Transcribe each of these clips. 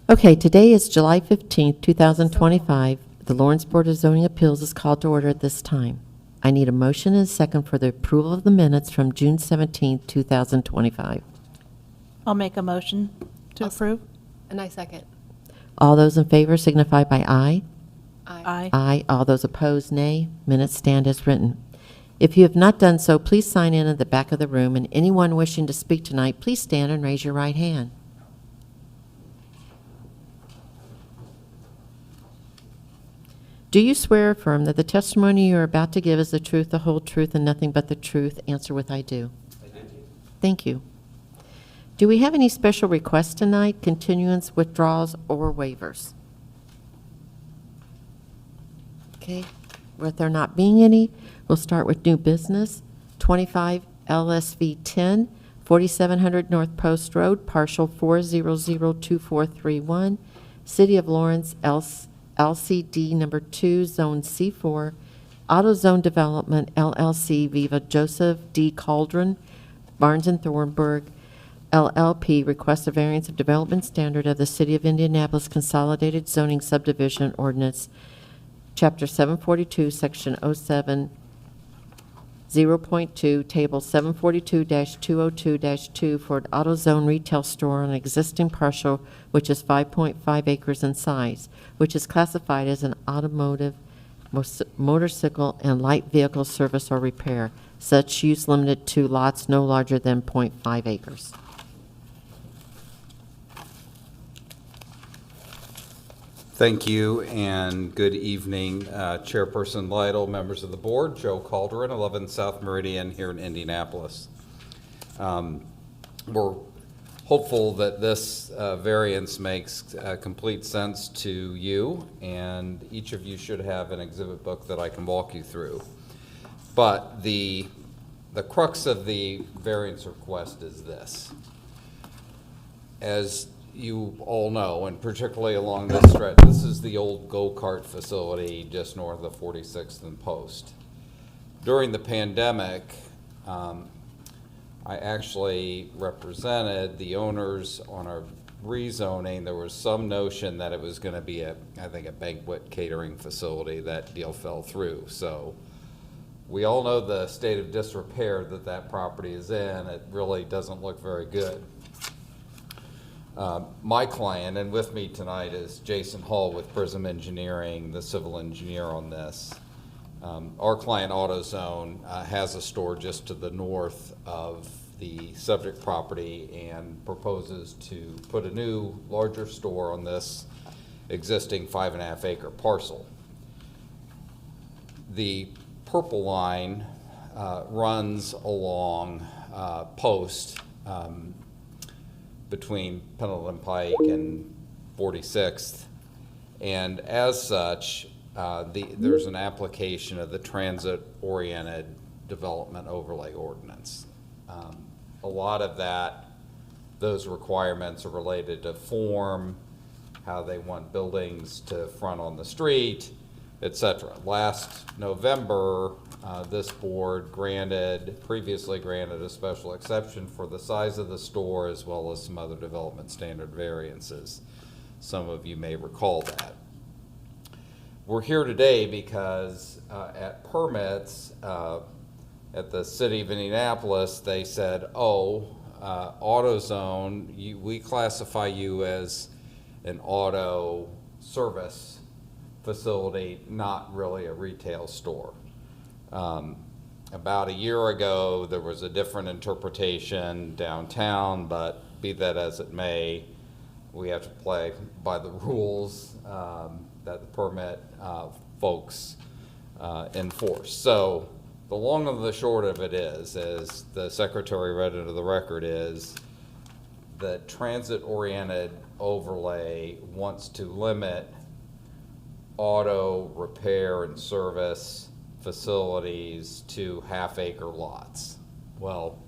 Okay, today is July 15th, 2025. The Lawrence Board of Zoning Appeals is called to order at this time. I need a motion and a second for the approval of the minutes from June 17th, 2025. I'll make a motion to approve. And I second. All those in favor signify by aye. Aye. Aye. All those opposed, nay. Minutes stand as written. If you have not done so, please sign in at the back of the room, and anyone wishing to speak tonight, please stand and raise your right hand. Do you swear or affirm that the testimony you are about to give is the truth, the whole truth, and nothing but the truth? Answer with I do. I do. Thank you. Do we have any special requests tonight, continuance, withdrawals, or waivers? Okay, with there not being any, we'll start with new business. 25 LSV 10, 4700 North Post Road, partial 4002431, City of Lawrence, LCD number 2, Zone C4, AutoZone Development, LLC, Viva Joseph D. Cauldron, Barnes and Thornburg, LLP, request a variance of development standard of the City of Indianapolis Consolidated Zoning Subdivision Ordinance, Chapter 742, Section 07, 0.2, Table 742-202-2 for an AutoZone retail store on an existing parcel which is 5.5 acres in size, which is classified as an automotive, motorcycle, and light vehicle service or repair. Such use limited to lots no larger than 0.5 acres. Thank you, and good evening, Chairperson Lytle, members of the board. Joe Calderon, 11 South Meridian here in Indianapolis. We're hopeful that this variance makes complete sense to you, and each of you should have an exhibit book that I can walk you through. But the crux of the variance request is this. As you all know, and particularly along this stretch, this is the old go-kart facility just north of 46th and Post. During the pandemic, I actually represented the owners on our rezoning. There was some notion that it was going to be I think a banquet catering facility. That deal fell through. So we all know the state of disrepair that property is in. It really doesn't look very good. My client, and with me tonight is Jason Hall with Prism Engineering, the civil engineer on this. Our client, AutoZone, has a store just to the north of the subject property and proposes to put a new, larger store on this existing 5.5 acre parcel. The purple line runs along Post, between Pendleton Pike and 46th, and as such, there's an application of the transit-oriented development overlay ordinance. A lot of those requirements are related to form, how they want buildings to front on the street, etc. Last November, this board previously granted a special exception for the size of the store as well as some other development standard variances. Some of you may recall that. We're here today because at permits at the City of Indianapolis, they said, AutoZone, we classify you as an auto service facility, not really a retail store. About a year ago, there was a different interpretation downtown, but be that as it may, we have to play by the rules that the permit folks enforce. So the long and the short of it is, as the secretary read into the record, is the transit-oriented overlay wants to limit auto repair and service facilities to 1/2 acre lots. Well,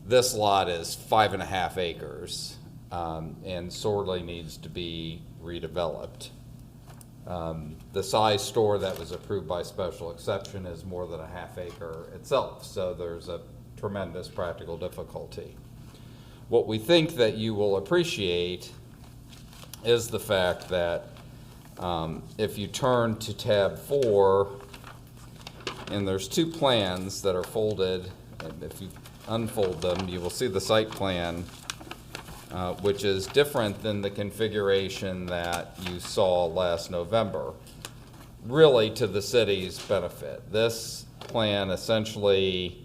this lot is 5.5 acres and sorely needs to be redeveloped. The size store that was approved by special exception is more than 1/2 acre itself, so there's a tremendous practical difficulty. What we think that you will appreciate is the fact that if you turn to tab 4, and there's two plans that are folded, and if you unfold them, you will see the site plan, which is different than the configuration that you saw last November, really to the city's benefit. This plan essentially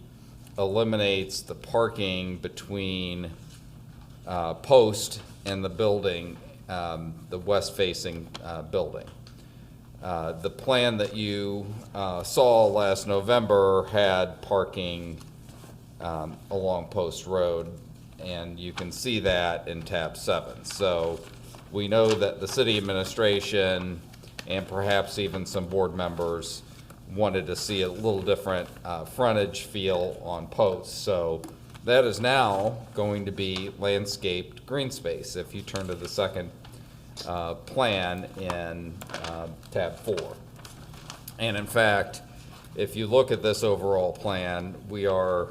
eliminates the parking between Post and the building, the west-facing building. The plan that you saw last November had parking along Post Road, and you can see that in tab 7. So we know that the city administration and perhaps even some board members wanted to see a little different frontage feel on Post. So that is now going to be landscaped green space if you turn to the second plan in tab 4. And in fact, if you look at this overall plan, we are,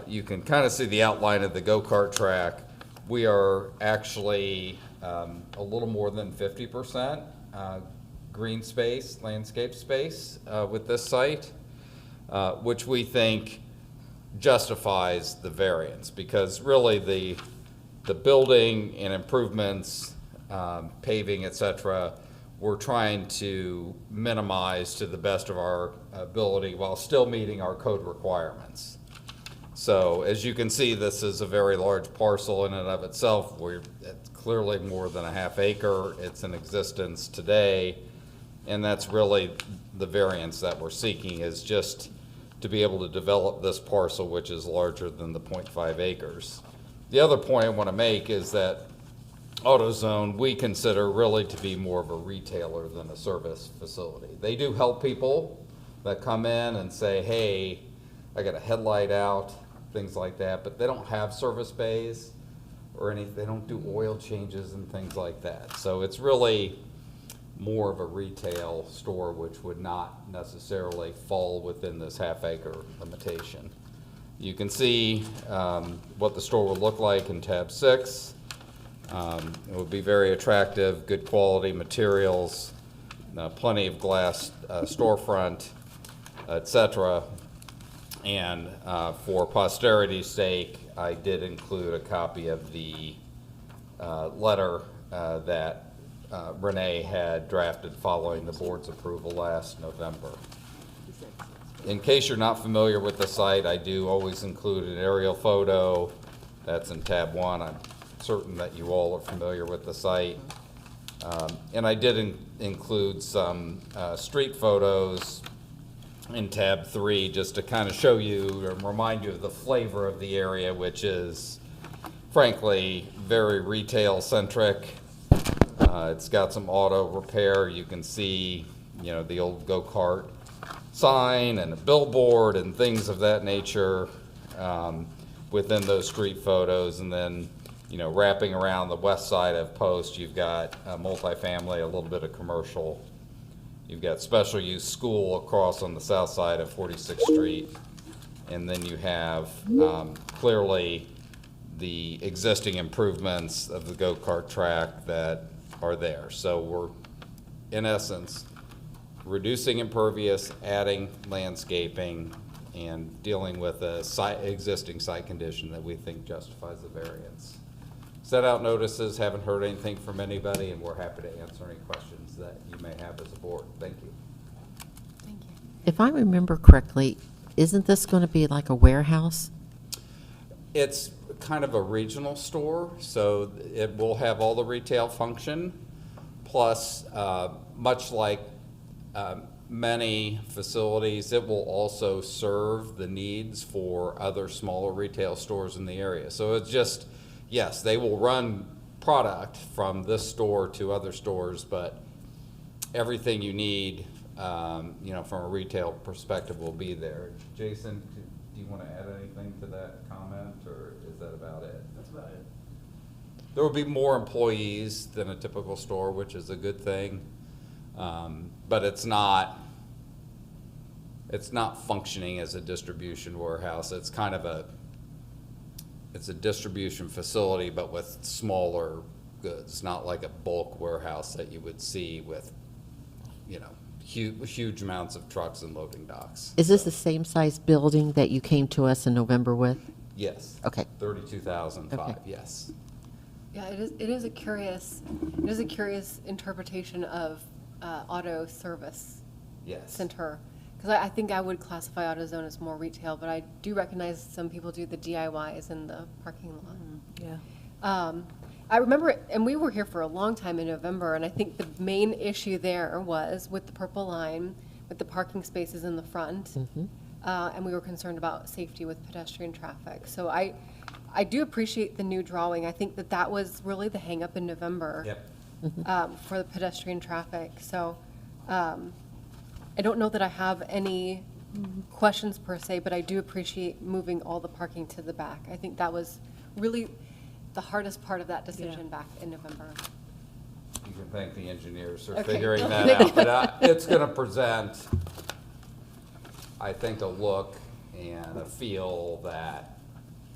you can kind of see the outline of the go-kart track. We are actually a little more than 50% green space, landscape space with this site, which we think justifies the variance, because really the building and improvements, paving, et cetera, we're trying to minimize to the best of our ability while still meeting our code requirements. So as you can see, this is a very large parcel in and of itself. It's clearly more than a half acre. It's in existence today, and that's really the variance that we're seeking, is just to be able to develop this parcel, which is larger than the 0.5 acres. The other point I want to make is that AutoZone, we consider really to be more of a retailer than a service facility. They do help people that come in and say, hey, I got a headlight out, things like that, but they don't have service bays or anything. They don't do oil changes and things like that. So it's really more of a retail store, which would not necessarily fall within this half-acre limitation. You can see what the store would look like in tab 6. It would be very attractive, good quality materials, plenty of glass storefront, etc. And for posterity's sake, I did include a copy of the letter that Renee had drafted following the board's approval last November. In case you're not familiar with the site, I do always include an aerial photo. That's in tab 1. I'm certain that you all are familiar with the site. And I did include some street photos in tab 3 just to kind of show you and remind you of the flavor of the area, which is frankly very retail centric. It's got some auto repair. You can see, you know, the old go-kart sign and a billboard and things of that nature within those street photos. And then, you know, wrapping around the west side of Post, you've got a multifamily, a little bit of commercial. You've got special use school across on the south side of 46th Street. And then you have clearly the existing improvements of the go-kart track that are there. So we're, in essence, reducing impervious, adding landscaping, and dealing with a existing site condition that we think justifies the variance. Set out notices, haven't heard anything from anybody, and we're happy to answer any questions that you may have as a board. Thank you. Thank you. If I remember correctly, isn't this going to be like a warehouse? It's kind of a regional store, so it will have all the retail function, plus much like many facilities, it will also serve the needs for other smaller retail stores in the area. So it's just, yes, they will run product from this store to other stores, but everything you need, you know, from a retail perspective will be there. Jason, do you want to add anything to that comment, or is that about it? That's about it. There will be more employees than a typical store, which is a good thing, but it's not functioning as a distribution warehouse. It's kind of it's a distribution facility, but with smaller goods, not like a bulk warehouse that you would see with, you know, huge amounts of trucks and loading docks. Is this the same size building that you came to us in November with? Yes. Okay. 32,005, Okay. yes. Yeah, it is a curious interpretation of auto service Yes. center. Because I think I would classify AutoZone as more retail, but I do recognize some people do the DIYs in the parking lot. Yeah. I remember, and we were here for a long time in November, and I think the main issue there was with the purple line, with the parking spaces in the front. And we were concerned about safety with pedestrian traffic. So I do appreciate the new drawing. I think that was really the hangup in November. Yep. For the pedestrian traffic. So I don't know that I have any questions per se, but I do appreciate moving all the parking to the back. I think that was really the hardest part of that decision back in November. You can thank the engineers for Okay. figuring that out. But it's going to present, I think, a look and a feel that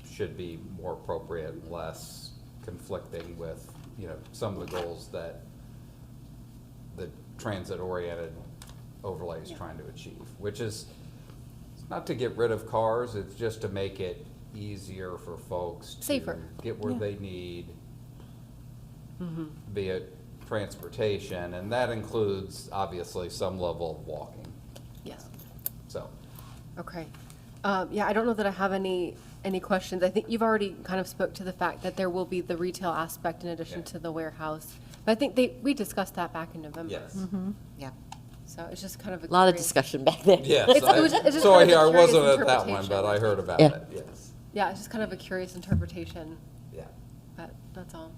should be more appropriate and less conflicting with, you know, some of the goals that the transit-oriented overlay is trying to achieve, which is not to get rid of cars, it's just to make it easier for folks to Safer. get where Yeah. they need, be it transportation, and that includes, obviously, some level of walking, Yes. so. Okay. Yeah, I don't know that I have any questions. I think you've already kind of spoke to the fact that there will be the retail aspect in addition Yeah. to the warehouse. But I think we discussed that back in November. Yes. Yeah. So it's just kind of a A lot of curious- discussion back there. Yes, It's just so kind of a I curious wasn't at that one, interpretation. but I heard about Yeah. it, yes, Yeah, it's just kind of a curious interpretation, yeah. but that's all.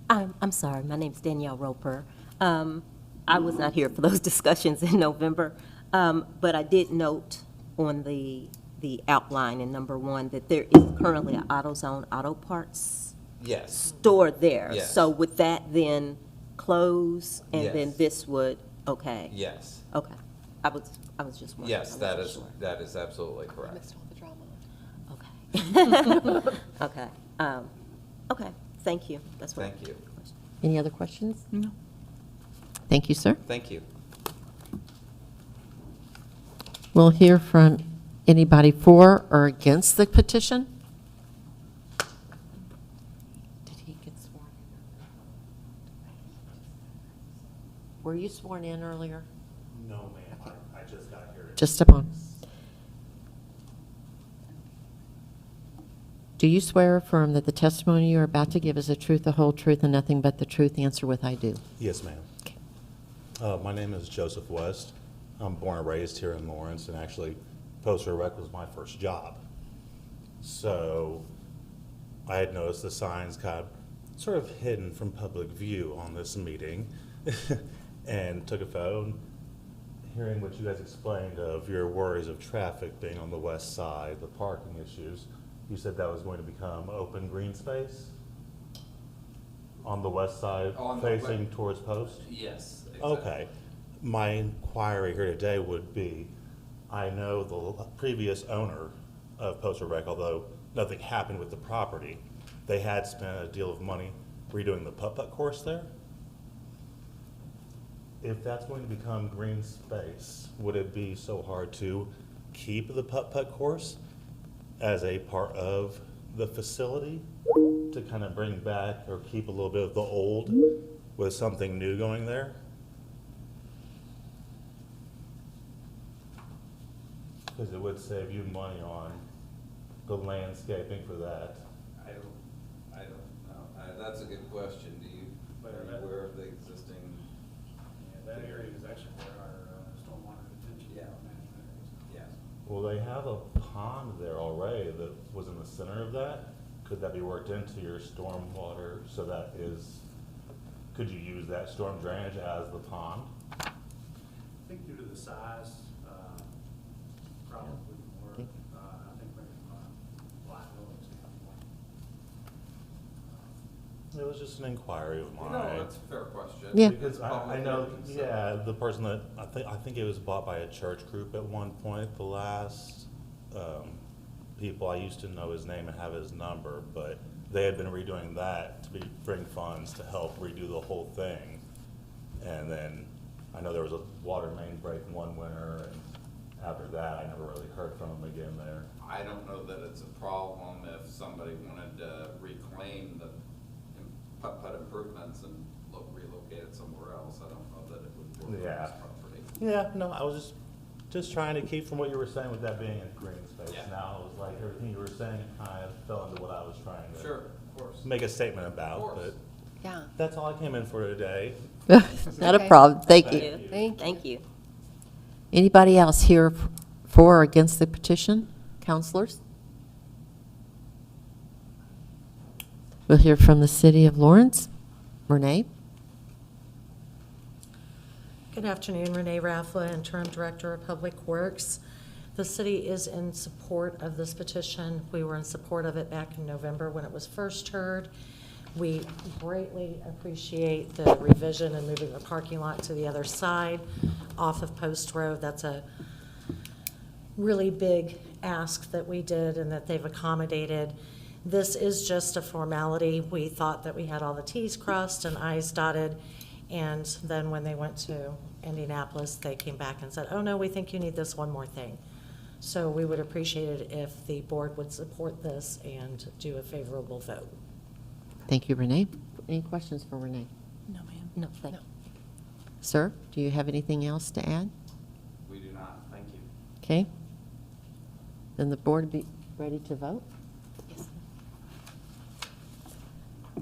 I'm sorry, my name's Danielle Roper. I was not here for those discussions in November, but I did note on the outline in number 1 that there is currently an AutoZone Auto Parts Yes, store there. Yes. So would that then close, and then Yes. this would, okay? yes, Okay, I was just wondering. yes, I that wasn't is, sure. that is absolutely I correct. missed all the drama. Okay. Okay, okay, thank you, that's what. Thank you, Any other questions? No. Thank you, sir. thank you. We'll hear from anybody for or against the petition. Did he get sworn in? Were you sworn in earlier? No, ma'am, I just got here. Just upon. Do you swear or affirm that the testimony you are about to give is the truth, the whole truth, and nothing but the truth? Answer with I do. Yes, ma'am. Okay. My name is Joseph West. I'm born and raised here in Lawrence, and actually, Poster Rec was my first job. So I had noticed the signs got sort of hidden from public view on this meeting and took a photo. And hearing what you guys explained of your worries of traffic being on the west side, the parking issues, you said that was going to become open green space on the west side On the facing west. towards Post? Yes. Okay. My inquiry here today would be, I know the previous owner of Poster Rec, although nothing happened with the property, they had spent a deal of money redoing the putt-putt course there. If that's going to become green space, would it be so hard to keep the putt-putt course as a part of the facility to kind of bring back or keep a little bit of the old with something new going there? Because it would save you money on the landscaping for that. I don't know. That's a good question. Are you aware of the existing? Yeah, that area is actually where our stormwater detention Yeah. management is. Yes. Well, they have a pond there already that was in the center of that. Could that be worked into your stormwater so that is, could you use that storm drainage as the pond? I think due to the size, probably more, I think maybe from a liability standpoint. It was just an inquiry of mine. No, that's a fair question. Yeah. Because I know, yeah, the person that, I think it was bought by a church group at one point, the last, people, I used to know his name and have his number, but they had been redoing that to bring funds to help redo the whole thing. And then I know there was a water main break one winter, and after that, I never really heard from them again there. I don't know that it's a problem if somebody wanted to reclaim the, put improvements and relocate it somewhere else. I don't know that it would work on Yeah. this property. Yeah, no, I was just trying to keep from what you were saying with that being a green space. Yeah. Now, it was like everything you were saying kind of fell into what I was trying to Sure, of course. make a statement Of about, course. but Yeah. that's all I came in for today. Not a Okay. problem, thank Thank you. you. Thank you. Anybody else here for or against the petition? Counselors? We'll hear from the City of Lawrence. Renee? Good afternoon, Renee Raffla, Interim Director of Public Works. The city is in support of this petition. We were in support of it back in November when it was first heard. We greatly appreciate the revision and moving the parking lot to the other side off of Post Road. That's a really big ask that we did and that they've accommodated. This is just a formality. We thought that we had all the Ts crossed and Is dotted, and then when they went to Indianapolis, they came back and said, oh no, we think you need this one more thing. So we would appreciate it if the board would support this and do a favorable vote. Thank you, Renee. Any questions for Renee? No, ma'am. No, thank you. Sir, do you have anything else to add? We do not, thank you. Okay. Then the board be ready to vote? Yes.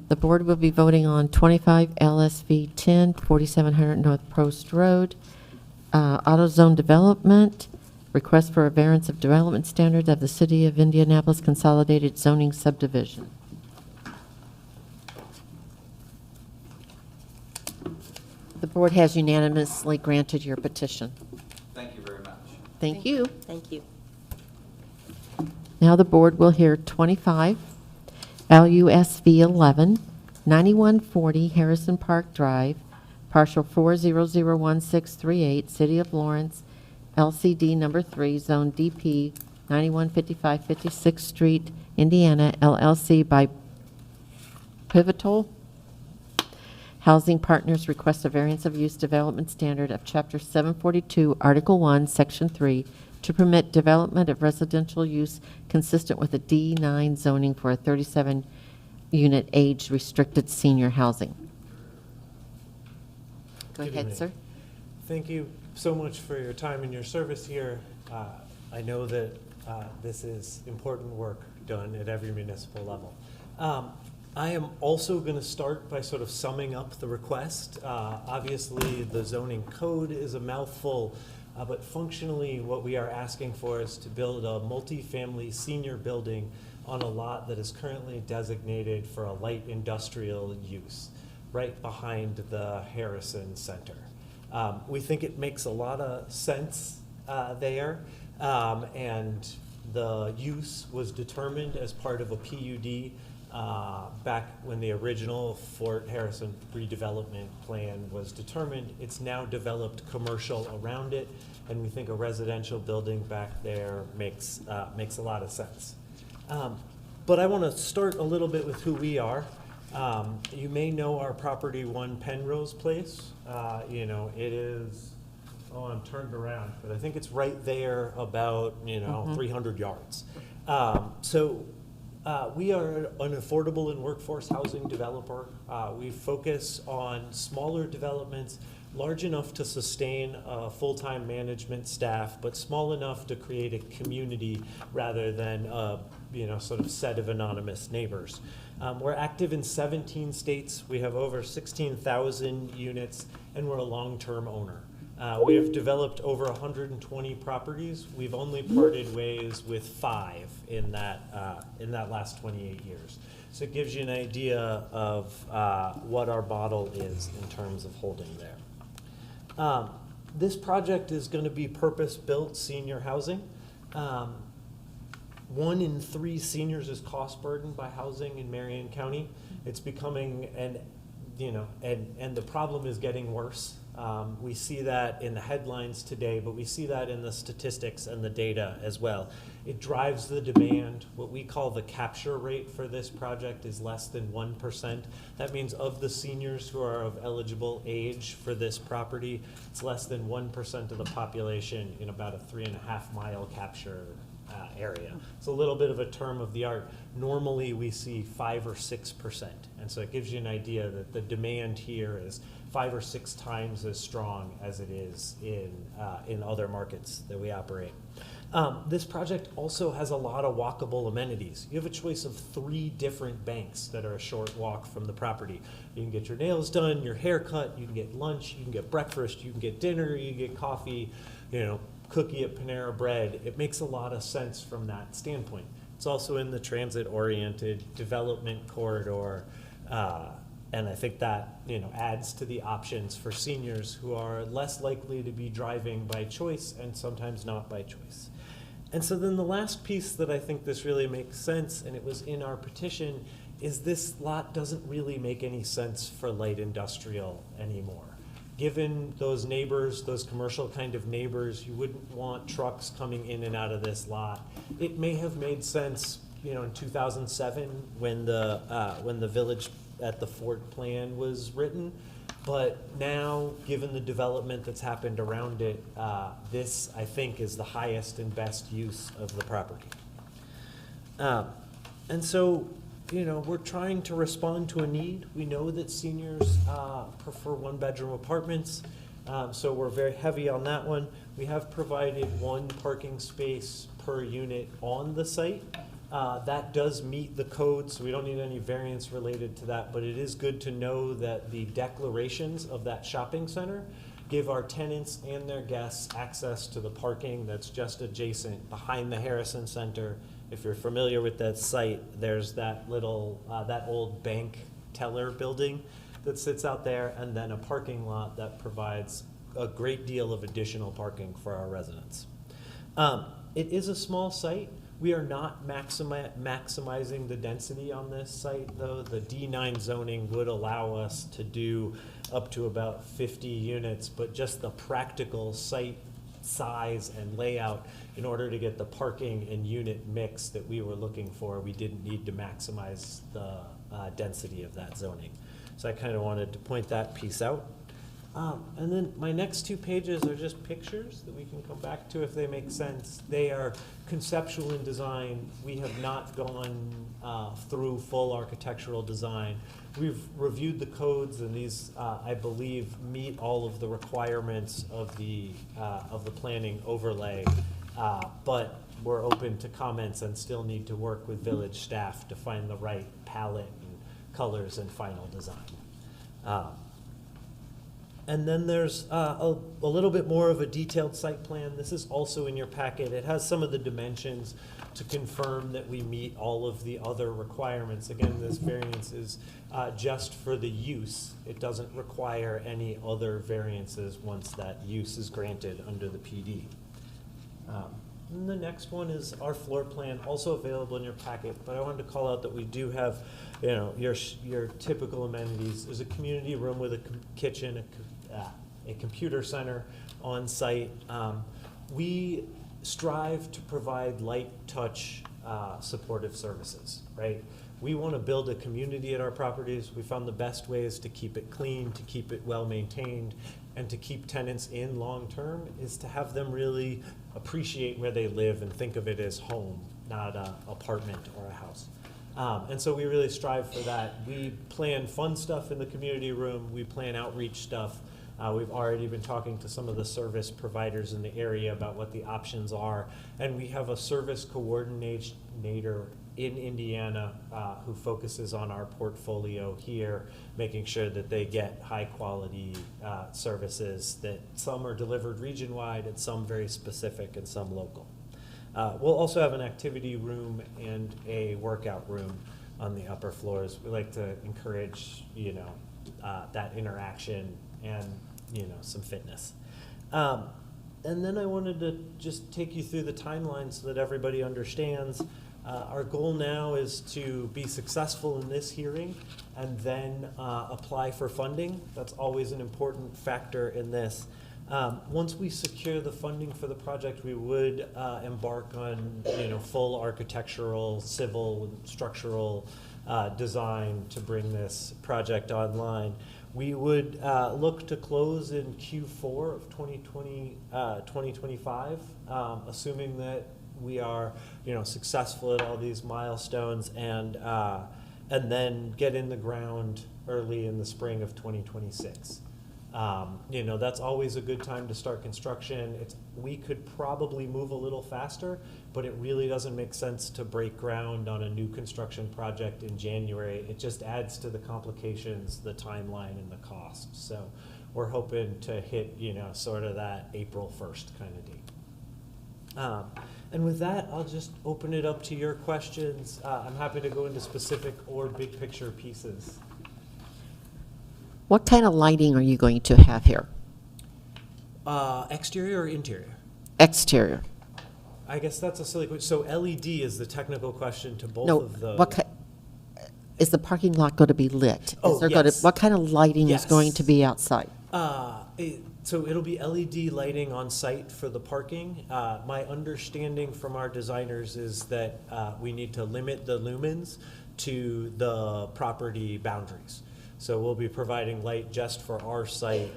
The board will be voting on 25 LSV 10, 4700 North Post Road, AutoZone Development, request for a variance of development standards of the City of Indianapolis Consolidated Zoning Subdivision. The board has unanimously granted your petition. Thank you very much. Thank you. Thank you. Now the board will hear 25 LUSV 11, 9140 Harrison Park Drive, partial 4001638, City of Lawrence, LCD number 3, Zone DP, 9155 56th Street, Indiana, LLC by Pivotal Housing Partners request a variance of use development standard of Chapter 742, Article 1, Section 3, to permit development of residential use consistent with the D9 zoning for a 37-unit age-restricted senior housing. Go Good ahead, evening. sir. Thank you so much for your time and your service here. I know that this is important work done at every municipal level. I am also going to start by sort of summing up the request. Obviously, the zoning code is a mouthful, but functionally what we are asking for is to build a multifamily senior building on a lot that is currently designated for a light industrial use, right behind the Harrison Center. We think it makes a lot of sense there, and the use was determined as part of a PUD back when the original Fort Harrison redevelopment plan was determined. It's now developed commercial around it, and we think a residential building back there makes a lot of sense. But I want to start a little bit with who we are. You may know our property 1 Penrose Place. You know, it is, oh, I'm turned around, but I think it's right there about, 300 yards. We are an affordable and workforce housing developer. We focus on smaller developments, large enough to sustain a full-time management staff, but small enough to create a community rather than a sort of set of anonymous neighbors. We're active in 17 states. We have over 16,000 units, and we're a long-term owner. We have developed over 120 properties. We've only parted ways with 5 in that last 28 years. So it gives you an idea of what our model is in terms of holding there. This project is going to be purpose-built senior housing. 1 in 3 seniors is cost burdened by housing in Marion County. It's becoming and the problem is getting worse. We see that in the headlines today, but we see that in the statistics and the data as well. It drives the demand. What we call the capture rate for this project is less than 1%. That means of the seniors who are of eligible age for this property, it's less than 1% of the population in about a 3.5-mile capture area. It's a little bit of a term of the art. Normally we see 5 or 6%. And so it gives you an idea that the demand here is 5 or 6 times as strong as it is in other markets that we operate. This project also has a lot of walkable amenities. You have a choice of 3 different banks that are a short walk from the property. You can get your nails done, your hair cut, you can get lunch, you can get breakfast, you can get dinner, you can get coffee, cookie at Panera Bread. It makes a lot of sense from that standpoint. It's also in the transit-oriented development corridor, and I think that adds to the options for seniors who are less likely to be driving by choice and sometimes not by choice. And so then the last piece that I think this really makes sense, and it was in our petition, is this lot doesn't really make any sense for light industrial anymore. Given those neighbors, those commercial kind of neighbors, you wouldn't want trucks coming in and out of this lot. It may have made sense, in 2007 when the Village at the Fort plan was written, but now, given the development that's happened around it, this I think is the highest and best use of the property. And so, we're trying to respond to a need. We know that seniors prefer 1-bedroom apartments, so we're very heavy on that one. We have provided 1 parking space per unit on the site. That does meet the code, so we don't need any variance related to that, but it is good to know that the declarations of that shopping center give our tenants and their guests access to the parking that's just adjacent behind the Harrison Center. If you're familiar with that site, there's that little, that old bank teller building that sits out there, and then a parking lot that provides a great deal of additional parking for our residents. It is a small site. We are not maximizing the density on this site, though. The D9 zoning would allow us to do up to about 50 units, but just the practical site size and layout, in order to get the parking and unit mix that we were looking for, we didn't need to maximize the density of that zoning. So I kind of wanted to point that piece out. And then my next 2 pages are just pictures that we can come back to if they make sense. They are conceptual in design. We have not gone through full architectural design. We've reviewed the codes, and these, I believe, meet all of the requirements of the planning overlay, but we're open to comments and still need to work with village staff to find the right palette and colors and final design. And then there's a little bit more of a detailed site plan. This is also in your packet. It has some of the dimensions to confirm that we meet all of the other requirements. Again, this variance is just for the use. It doesn't require any other variances once that use is granted under the PD. And the next one is our floor plan, also available in your packet, but I wanted to call out that we do have, your typical amenities. There's a community room with a kitchen, a computer center on site. We strive to provide light touch supportive services, right? We want to build a community at our properties. We found the best ways to keep it clean, to keep it well maintained, and to keep tenants in long term is to have them really appreciate where they live and think of it as home, not an apartment or a house. And so we really strive for that. We plan fun stuff in the community room. We plan outreach stuff. We've already been talking to some of the service providers in the area about what the options are. And we have a service coordinator in Indiana who focuses on our portfolio here, making sure that they get high quality services, that some are delivered region-wide and some very specific and some local. We'll also have an activity room and a workout room on the upper floors. We like to encourage, that interaction and, some fitness. And then I wanted to just take you through the timeline so that everybody understands. Our goal now is to be successful in this hearing and then apply for funding. That's always an important factor in this. Once we secure the funding for the project, we would embark on, full architectural, civil, structural design to bring this project online. We would look to close in Q4 of 2025, assuming that we are, successful at all these milestones, and then get in the ground early in the spring of 2026. That's always a good time to start construction. We could probably move a little faster, but it really doesn't make sense to break ground on a new construction project in January. It just adds to the complications, the timeline, and the cost. So we're hoping to hit, sort of that April 1st kind of date. And with that, I'll just open it up to your questions. I'm happy to go into specific or big picture pieces. What kind of lighting are you going to have here? Exterior or interior? Exterior? I guess that's a silly question. So LED is the technical question to both No, of the. is the parking lot going to be lit? Oh, Is there yes. What kind of lighting is going Yes. to be outside? So it'll be LED lighting on site for the parking. My understanding from our designers is that we need to limit the lumens to the property boundaries. So we'll be providing light just for our site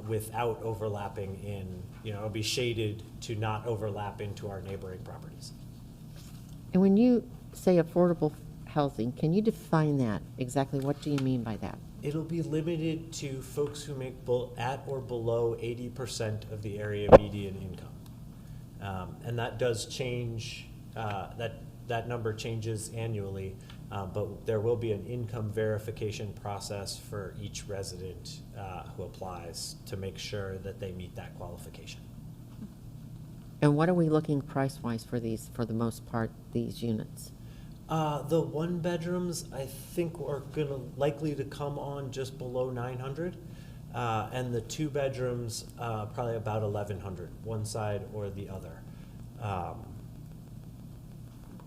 without overlapping in, it'll be shaded to not overlap into our neighboring properties. And when you say affordable housing, can you define that? Exactly what do you mean by that? It'll be limited to folks who make at or below 80% of the area median income. And that does change, that number changes annually, but there will be an income verification process for each resident who applies to make sure that they meet that qualification. And what are we looking price-wise for these, for the most part, these units? The one bedrooms, I think, are likely to come on just below 900, and the two bedrooms probably about 1,100, one side or the other.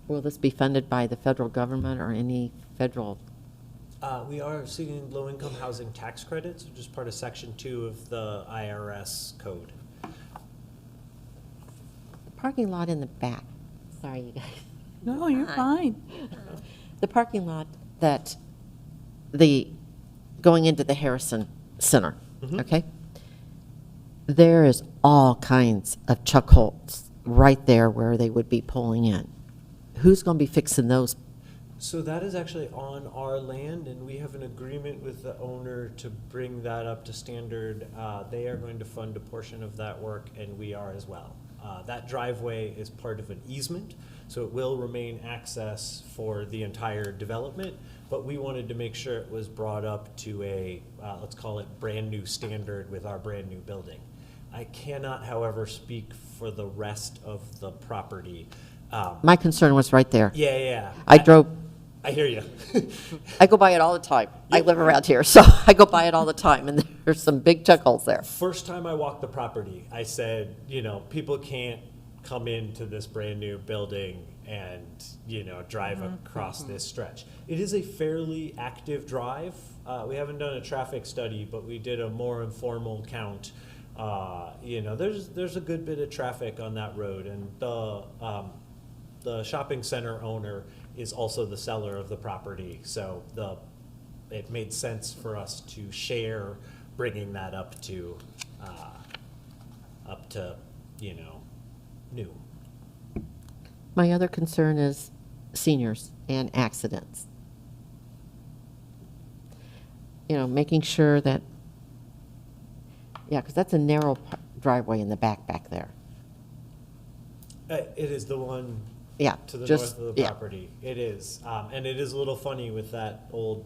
Will this be funded by the federal government or any federal? We are seeking low-income housing tax credits, which is part of Section 2 of the IRS code. The parking lot in the back, sorry, you guys. No, you're fine. The parking lot going into the Harrison Center, okay? There is all kinds of chuck holes right there where they would be pulling in. Who's going to be fixing those? So that is actually on our land, and we have an agreement with the owner to bring that up to standard. They are going to fund a portion of that work, and we are as well. That driveway is part of an easement, so it will remain access for the entire development, but we wanted to make sure it was brought up to a, let's call it, brand-new standard with our brand-new building. I cannot, however, speak for the rest of the property. My concern was right there. Yeah. I hear you. I go by it all the time. I Yep. live around here, so I go by it all the time, and there's some big chuck holes there. First time I walked the property, I said, people can't come into this brand new building and, drive across this stretch. It is a fairly active drive. We haven't done a traffic study, but we did a more informal count. There's a good bit of traffic on that road, and the shopping center owner is also the seller of the property, so it made sense for us to share bringing that up to new. My other concern is seniors and accidents. Making sure that, because that's a narrow driveway in the back there. It is the one Yeah, to the just, north of the yeah. property. It is, and it is a little funny with that old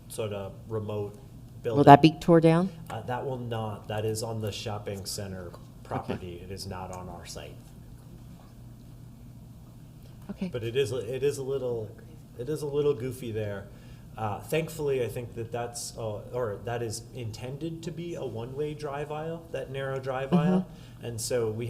sort of remote building. Will that be tore down? That will not. That is on the shopping center property. It is not on our site. Okay. But it is a little goofy there. Thankfully, I think that that is intended to be a one-way drive aisle, that narrow drive aisle. And so we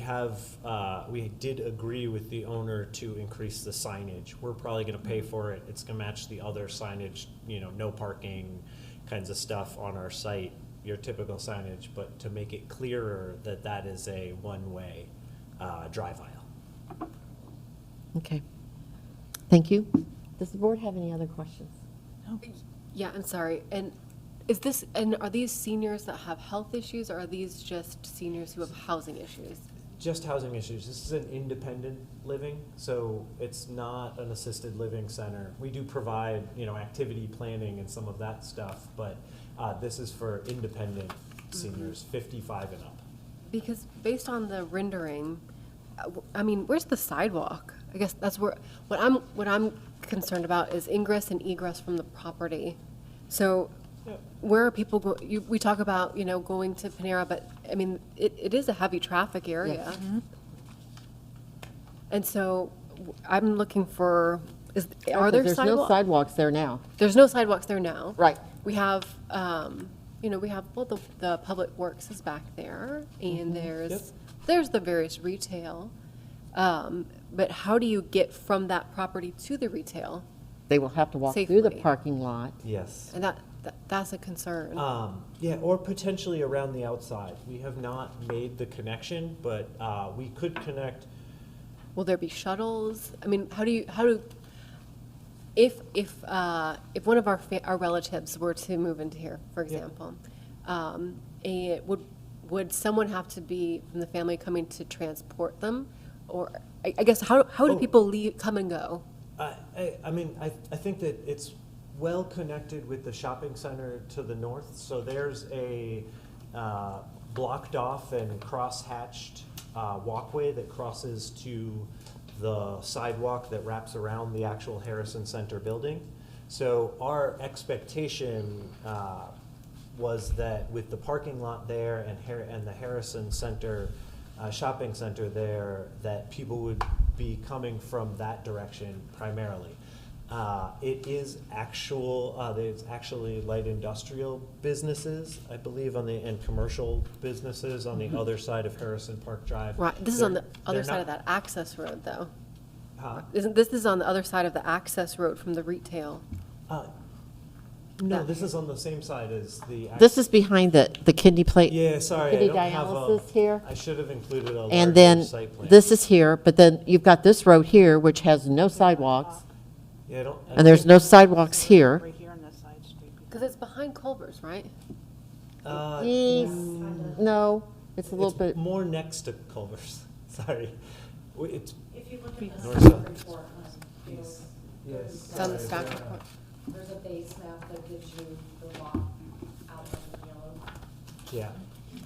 did agree with the owner to increase the signage. We're probably gonna pay for it. It's gonna match the other signage, no parking kinds of stuff on our site, your typical signage, but to make it clearer that that is a one-way drive aisle. Okay. Thank you. Does the board have any other questions? Yeah, I'm sorry. And are these seniors that have health issues, or are these just seniors who have housing issues? Just housing issues. This is an independent living, so it's not an assisted living center. We do provide, activity planning and some of that stuff, but this is for independent seniors, 55 and up. Because based on the rendering, where's the sidewalk? I guess that's what I'm concerned about is ingress and egress from the property. So where are people we talk about, going to Panera, but it is a heavy traffic area. And so I'm looking for, are there There's no sidewalks? sidewalks there now. There's no sidewalks there now. Right. We have, the Public Works is back there, and there's the various retail. But how do you get from that property to the retail? They will have to walk through the Safely. parking lot. Yes. And that's a concern. Or potentially around the outside. We have not made the connection, but we could connect. Will there be shuttles? If one of our relatives were to move into here, for example, would someone have to be from the family coming to transport them? Or, I guess, how do people come and go? I think that it's well connected with the shopping center to the north. So there's a blocked off and cross-hatched walkway that crosses to the sidewalk that wraps around the actual Harrison Center building. So our expectation was that with the parking lot there and the Harrison Center shopping center there, that people would be coming from that direction primarily. There's actually light industrial businesses, I believe, and commercial businesses on the other side of Harrison Park Drive. Right, this is on the other They're side of not- that access road, though. Huh? This is on the other side of the access road from the retail. No, this is on the same side as the. This is behind the kidney plate. Yeah, sorry, I Kidney don't have dialysis here. I should have included a And larger then site plan. this is here, but then you've got this road here, which has no sidewalks, Yeah, I don't. and there's no sidewalks here. Right here on this side street. Because it's behind Culver's, right? No, it's a little It's bit, more next to Culver's. Sorry. It's. If you look at the North staff side. report, Yes. It's on the staff report. there's a base map that gives you the lot outlined in yellow.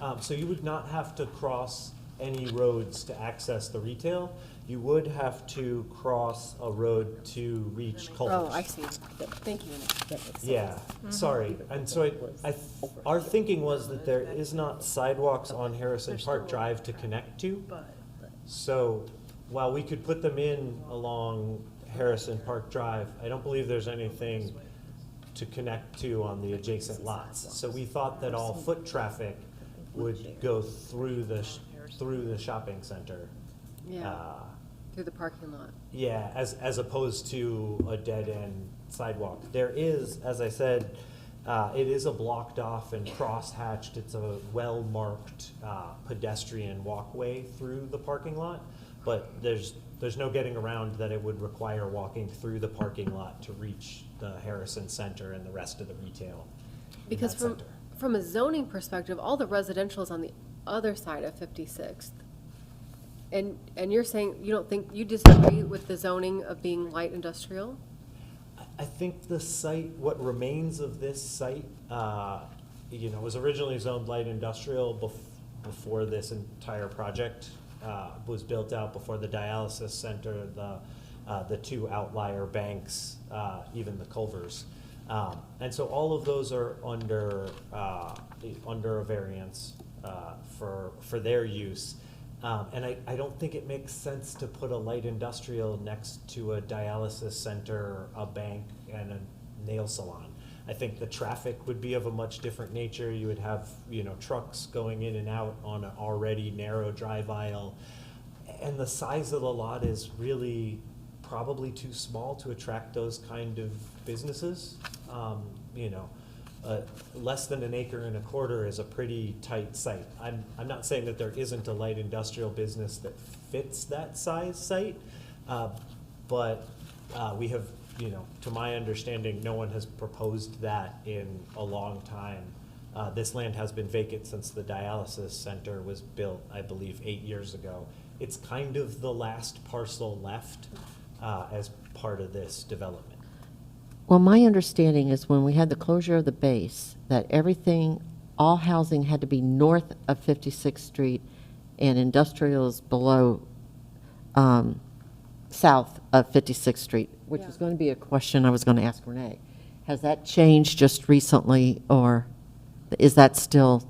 Yeah. So you would not have to cross any roads to access the retail. You would have to cross a road to reach Culver's. Oh, I see. Thank you. Yeah, sorry. And so our thinking was that there is not sidewalks on Harrison Park Drive to connect to. So while we could put them in along Harrison Park Drive, I don't believe there's anything to connect to on the adjacent lots. So we thought that all foot traffic would go through the shopping center. Yeah, through the parking lot. Yeah, as opposed to a dead-end sidewalk. There is, as I said, it is a blocked off and cross-hatched, it's a well-marked pedestrian walkway through the parking lot, but there's no getting around that it would require walking through the parking lot to reach the Harrison Center and the rest of the retail in Because that center. from a zoning perspective, all the residential is on the other side of 56th. And you're saying you disagree with the zoning of being light industrial? I think the site, what remains of this site, was originally zoned light industrial before this entire project was built out, before the dialysis center, the two outlier banks, even the Culvers. And so all of those are under a variance for their use. And I don't think it makes sense to put a light industrial next to a dialysis center, a bank, and a nail salon. I think the traffic would be of a much different nature. You would have, you know, trucks going in and out on an already narrow drive aisle. And the size of the lot is really probably too small to attract those kind of businesses. You know, less than an acre and a quarter is a pretty tight site. I'm not saying that there isn't a light industrial business that fits that size site, but we have, you know, to my understanding, no one has proposed that in a long time. This land has been vacant since the dialysis center was built, I believe, 8 years ago. It's kind of the last parcel left as part of this development. Well, my understanding is when we had the closure of the base, that everything, all housing had to be north of 56th Street and industrials below, south of 56th Street, which was going to be a question I was going to ask Renee. Has that changed just recently, or is that still?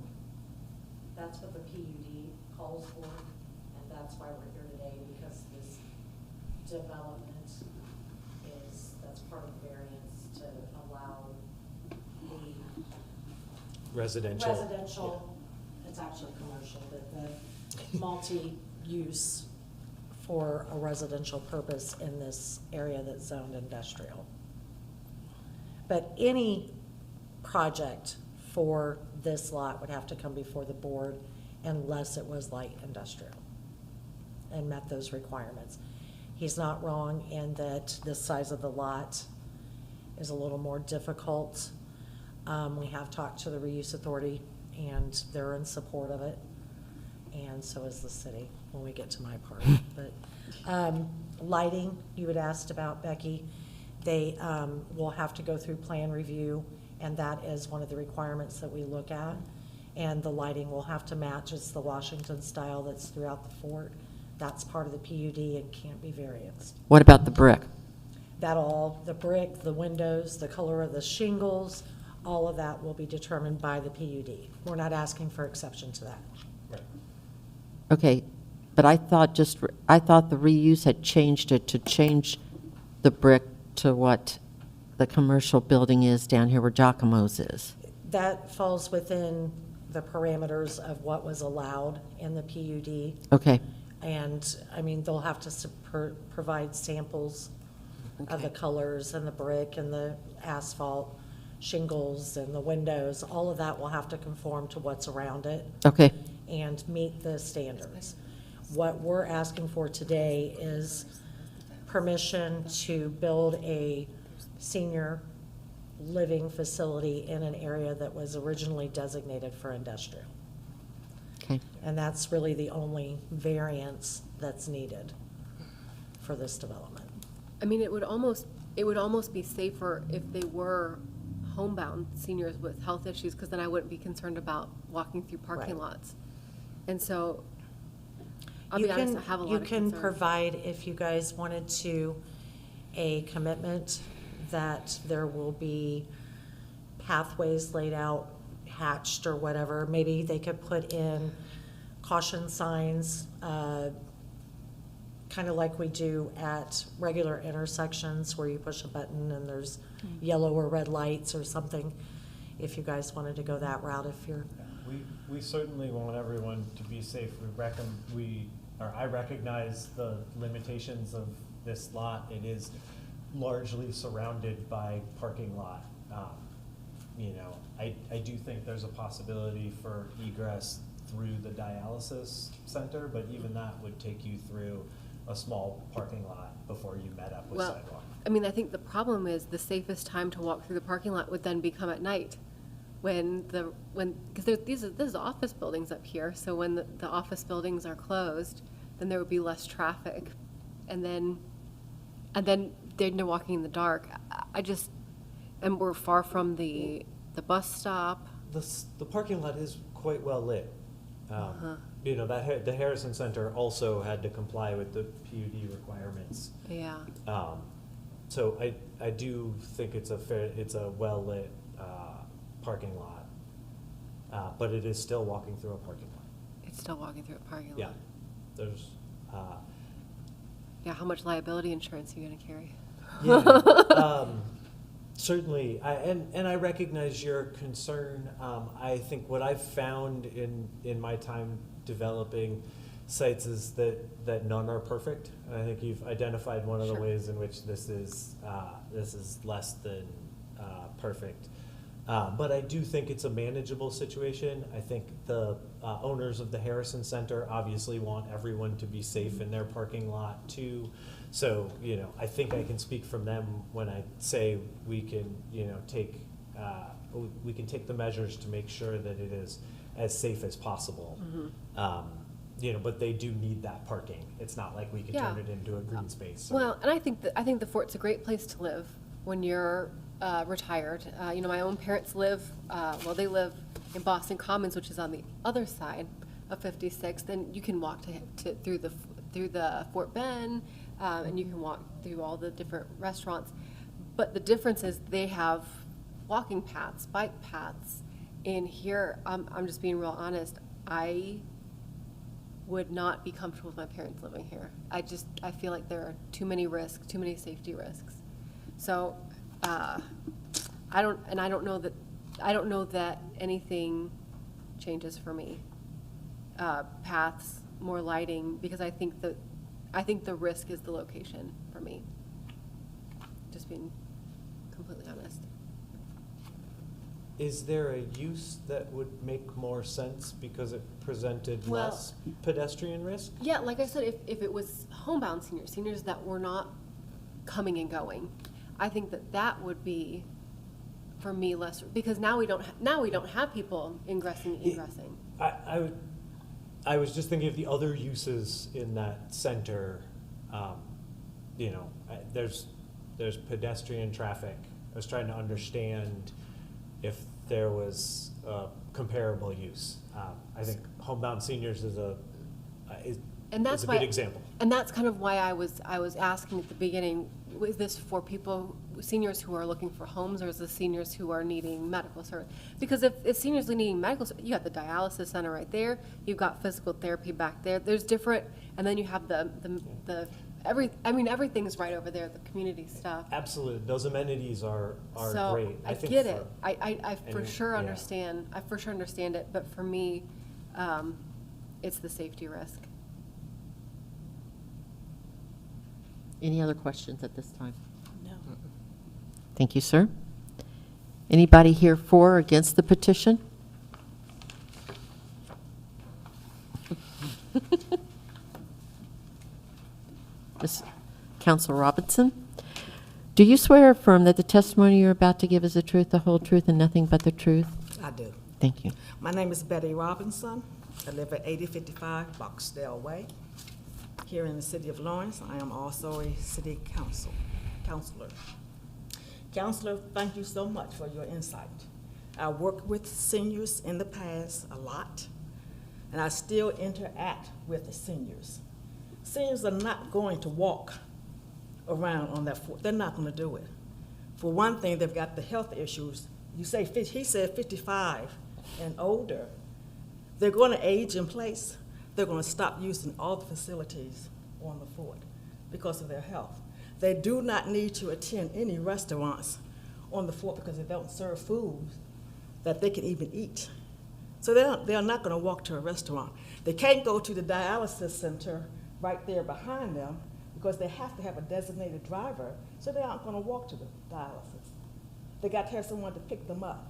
That's what the PUD calls for, and that's why we're here today, because this development that's part of the variance to allow the Residential. it's actually commercial, but the multi-use for a residential purpose in this area that's zoned industrial. But any project for this lot would have to come before the board unless it was light industrial and met those requirements. He's not wrong in that the size of the lot is a little more difficult. We have talked to the reuse authority and they're in support of it. And so is the city when we get to my part. But lighting, you had asked about, Becky. They will have to go through plan review, and that is one of the requirements that we look at. And the lighting will have to match. It's the Washington style that's throughout the fort. That's part of the PUD and can't be varianced. What about the brick? That all, the brick, the windows, the color of the shingles, all of that will be determined by the PUD. We're not asking for exception to that. Right. Okay, but I thought the reuse had changed it to change the brick to what the commercial building is down here where Giacomo's is. That falls within the parameters of what was allowed in the PUD. Okay, And, I mean, they'll have to provide samples of the Okay. colors and the brick and the asphalt shingles and the windows. All of that will have to conform to what's around it okay, and meet the standards. What we're asking for today is permission to build a senior living facility in an area that was originally designated for industrial. okay. And that's really the only variance that's needed for this development. I mean, it would almost be safer if they were homebound seniors with health issues, because then I wouldn't be concerned about walking through parking Right. lots. And so, I'll You be honest, can- I have a lot of You concerns. can provide, if you guys wanted to, a commitment that there will be pathways laid out, hatched or whatever. Maybe they could put in caution signs, kind of like we do at regular intersections where you push a button and there's yellow or red lights or something, if you guys wanted to go that route, if you're, We certainly want everyone to be safe. I recognize the limitations of this lot. It is largely surrounded by parking lot. You know, I do think there's a possibility for egress through the dialysis center, but even that would take you through a small parking lot before you met up with Well, sidewalk. I mean, I think the problem is the safest time to walk through the parking lot would then become at night. Because there's office buildings up here, so when the office buildings are closed, then there would be less traffic. And then they're no walking in the dark. And we're far from the bus stop. The parking lot is quite well lit. You know, the Harrison Center also had to comply with the PUD requirements. Yeah. So I do think it's a well-lit parking lot, but it is still walking through a parking lot. It's still walking through a parking lot. Yeah, there's, Yeah, how much liability insurance are you gonna carry? yeah. Certainly, and I recognize your concern. I think what I've found in my time developing sites is that none are perfect. And I think you've identified one of the Sure. ways in which this is less than perfect. But I do think it's a manageable situation. I think the owners of the Harrison Center obviously want everyone to be safe in their parking lot too. So, I think I can speak from them when I say we can, take the measures to make sure that it is as safe as possible. But they do need that parking. It's not like we can turn Yeah. it into a green space. Well, and I think the Fort's a great place to live when you're retired. My own parents live, they live in Boston Commons, which is on the other side of 56th, and you can walk through the Fort Bend, and you can walk through all the different restaurants. But the difference is they have walking paths, bike paths. In here, I'm just being real honest, I would not be comfortable with my parents living here. I feel like there are too many risks, too many safety risks. So, I don't know that anything changes for me. Paths, more lighting, because I think the risk is the location for me. Just being completely honest. Is there a use that would make more sense because it presented Well- less pedestrian risk? Yeah, like I said, if it was homebound seniors that were not coming and going, I think that would be, for me, less, because now we don't have people ingressing, egressing. I was just thinking of the other uses in that center. There's pedestrian traffic. I was trying to understand if there was comparable use. I think homebound seniors is a good example. And that's kind of why I was asking at the beginning, is this for seniors who are looking for homes, or is this seniors who are needing medical service? Because if seniors are needing medical service, you got the dialysis center right there, you've got physical therapy back there, there's different, and then you have everything's right over there, the community stuff. Absolutely, those amenities are So, great. I think get for- it. I for and, sure yeah. understand, it, but for me, it's the safety risk. Any other questions at this time? No. Thank you, sir. Anybody here for or against the petition? Ms. Counsel Robinson, do you swear or affirm that the testimony you're about to give is the truth, the whole truth, and nothing but the truth? I do. Thank you. My name is Betty Robinson. I live at 8055 Boxdale Way, here in the city of Lawrence. I am also a city councilor. Counselor, thank you so much for your insight. I worked with seniors in the past a lot, and I still interact with the seniors. Seniors are not going to walk around on that fort. They're not going to do it. For one thing, they've got the health issues. He said 55 and older. They're going to age in place. They're going to stop using all the facilities on the fort because of their health. They do not need to attend any restaurants on the fort because they don't serve food that they can even eat. So they're not going to walk to a restaurant. They can't go to the dialysis center right there behind them because they have to have a designated driver, so they aren't going to walk to the dialysis. They got to have someone to pick them up.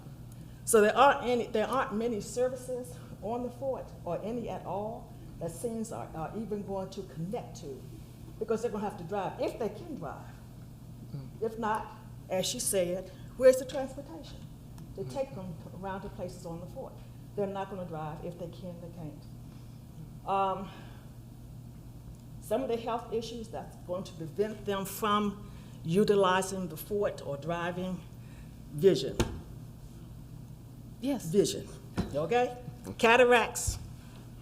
So there aren't many services on the fort, or any at all, that seniors are even going to connect to, because they're going to have to drive, if they can drive. If not, as she said, where's the transportation? They take them around to places on the fort. They're not going to drive. If they can, they can't. Some of the health issues that's going to prevent them from utilizing the fort or driving, vision. Yes. Vision, okay? Cataracts,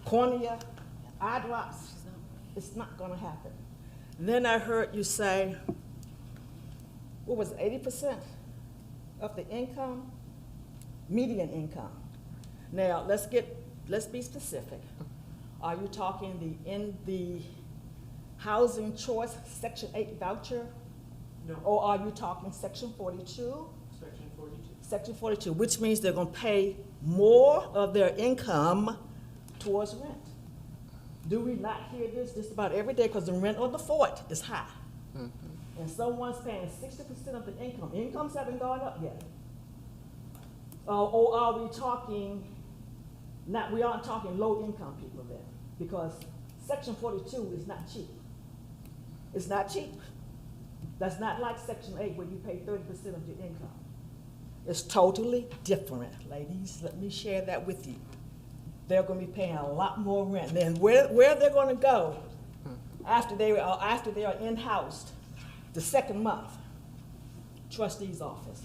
cornea, eye drops, it's not gonna happen. Then I heard you say, what was it, 80% of the income? Median income. Now, let's be specific. Are you talking in the housing choice Section 8 voucher No. Or are you talking section 42? Section 42. Section 42, which means they're going to pay more of their income towards rent. Do we not hear this just about every day? Because the rent on the fort is high. And someone's paying 60% of the income. Incomes haven't gone up yet. Or are we talking, we aren't talking low-income people then? Because Section 42 is not cheap. It's not cheap. That's not like Section 8 where you pay 30% of your income. It's totally different, ladies. Let me share that with you. They're going to be paying a lot more rent. Then where they're going to go after they are in-housed the second month? Trustee's office.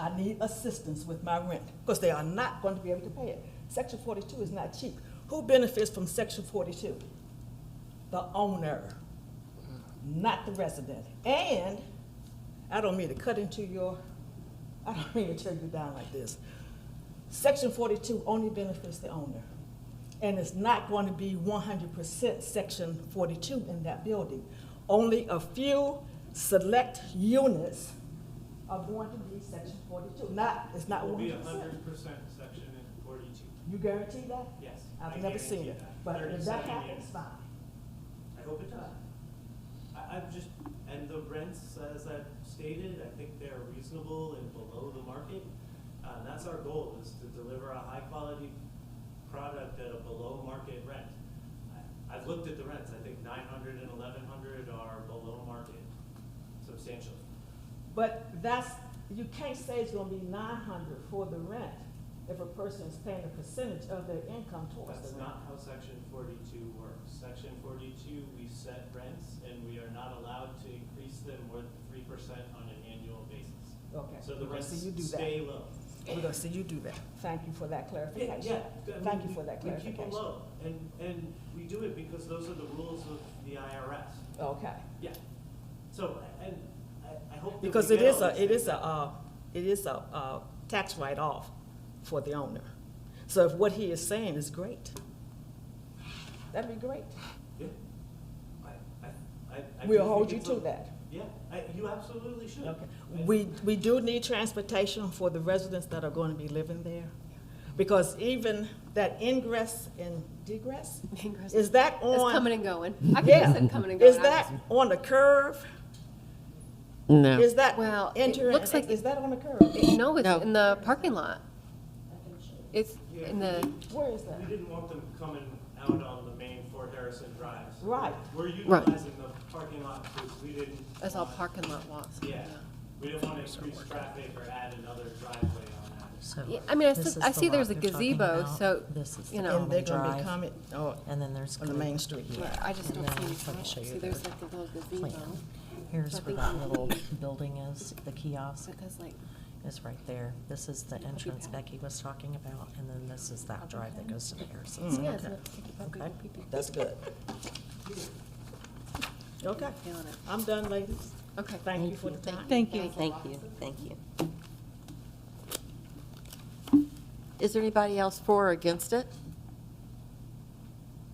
I need assistance with my rent because they are not going to be able to pay it. Section 42 is not cheap. Who benefits from Section 42? The owner, not the resident. And I don't mean to cut into I don't mean to turn you down like this. Section 42 only benefits the owner. And it's not going to be 100% Section 42 in that building. Only a few select units are going to be Section 42. It's not 100%. It will be 100% section in 42. You guarantee that? Yes. I've I never seen guarantee it. that. But if that 37 happens, units. fine. I hope it does. I've just, and the rents, as I've stated, I think they're reasonable and below the market. And that's our goal, is to deliver a high-quality product at a below-market rent. I've looked at the rents. I think 900 and 1,100 are below market substantially. But you can't say it's gonna be 900 for the rent if a person is paying a percentage of their income towards That's the rent. not how Section 42 works. Section 42, we set rents, and we are not allowed to increase them more than 3% on an annual basis. Okay. So the We're gonna rents see you do that. stay low. We're gonna see you do that. Thank you for that clarification. Yeah. Thank you for that We keep clarification. them low, and we do it because those are the rules of the IRS. Okay. Yeah. So, and I hope that we Because get all these it things. is a tax write-off for the owner. So if what he is saying is great, that'd be great. Yeah. I We'll do hold think you it's to a- that. Yeah, you absolutely should. Okay. I- We do need transportation for the residents that are going to be living there. Because even that ingress and degress, is that It's on? coming and going. I can Yeah. just say coming and going. Is that on the curve? No. Is that Well, it entering, looks like- is that on the curve? No, it's No. in the parking lot. It's Yeah, in the, Where is that? We didn't want them coming out on the main Fort Harrison Drive. Right. We're utilizing the parking lot because we didn't. it's all want- parking lot walks. Yeah, we didn't want to increase traffic or add another driveway on that. So Yeah, I mean, this is I the see there's a lot you're talking gazebo, about. so, This is the you know. And they're common gonna be drive, coming, and then there's. on the gonna- main street. Yeah, I just don't And see then any let me show you See, there's the like the little gazebo. plan. So Here's I where think that we- little building is, the kiosk Because like, is right there. This is the entrance Becky was talking about, and then this is that drive that goes to the Harrison Mm. Center. yeah, it's a sticky puppy Okay. pee-pee. That's good. Okay, Feeling it. I'm done, ladies. Okay. Thank you for the time. Thank you. Thank you, thank you. Is there anybody else for or against it?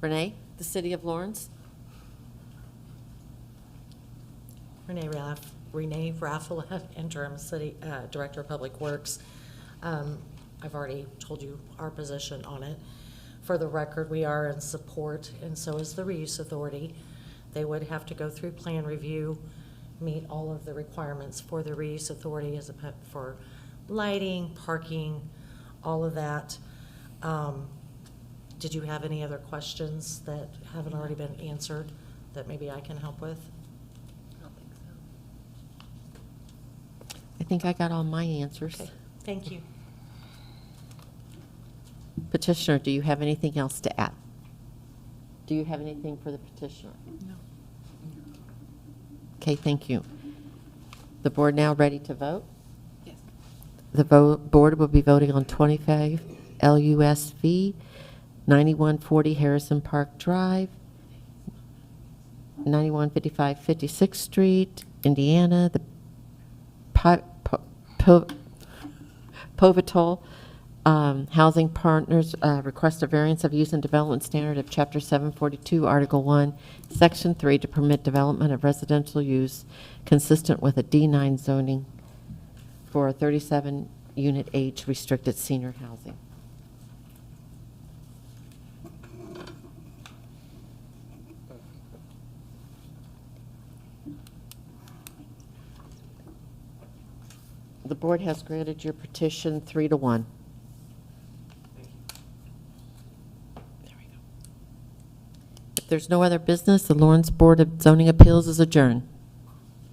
Renee, the City of Lawrence? Renee Raffalet, interim city director of Public Works. I've already told you our position on it. For the record, we are in support, and so is the Reuse Authority. They would have to go through plan review, meet all of the requirements for the Reuse Authority for lighting, parking, all of that. Did you have any other questions that haven't already been answered that maybe I can help with? I don't think so. I think I got all my answers. Okay, thank you. Petitioner, do you have anything else to add? Do you have anything for the petitioner? No. Okay, thank you. The board now ready to vote? Yes. The board will be voting on 25 LUSV 9140 Harrison Park Drive, 9155 56th Street, Indiana, the Pivotal Housing Partners request a variance of use and development standard of Chapter 742, Article 1, Section 3 to permit development of residential use consistent with a D9 zoning for a 37-unit age restricted senior housing. The board has granted your petition 3-1. If there's no other business, the Lawrence Board of Zoning Appeals is adjourned.